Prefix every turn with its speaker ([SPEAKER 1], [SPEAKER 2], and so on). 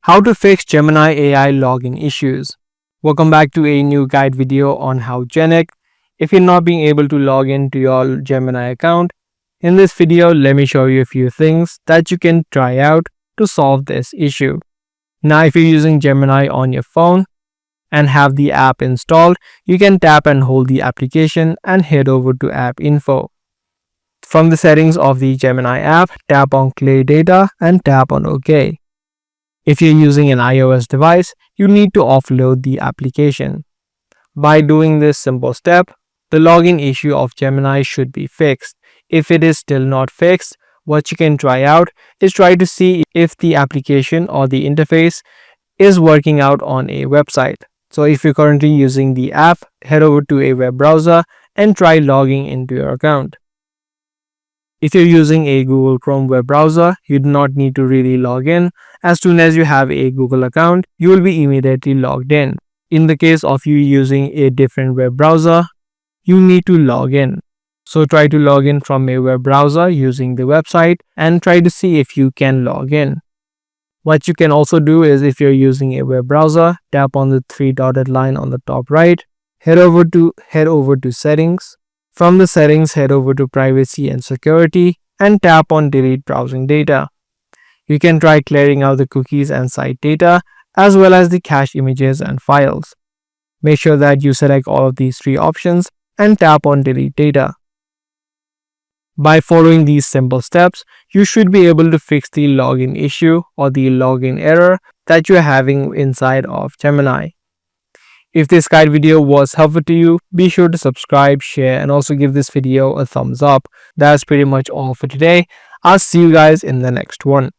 [SPEAKER 1] How to fix Gemini AI login issues. Welcome back to a new guide video on how Genic. If you're not being able to log into your Gemini account, in this video let me show you a few things that you can try out to solve this issue. Now if you're using Gemini on your phone and have the app installed, you can tap and hold the application and head over to app info. From the settings of the Gemini app, tap on clear data and tap on OK. If you're using an iOS device, you need to offload the application. By doing this simple step, the login issue of Gemini should be fixed. If it is still not fixed, what you can try out is try to see if the application or the interface is working out on a website. So if you're currently using the app, head over to a web browser and try logging into your account. If you're using a Google Chrome web browser, you do not need to really log in. As soon as you have a Google account, you will be immediately logged in. In the case of you using a different web browser, you need to log in. So try to log in from a web browser using the website and try to see if you can log in. What you can also do is if you're using a web browser, tap on the three dotted line on the top right, head over to settings. From the settings, head over to privacy and security and tap on delete browsing data. You can try clearing out the cookies and site data as well as the cache images and files. Make sure that you select all of these three options and tap on delete data. By following these simple steps, you should be able to fix the login issue or the login error that you're having inside of Gemini. If this guide video was helpful to you, be sure to subscribe, share, and also give this video a thumbs up. That's pretty much all for today. I'll see you guys in the next one.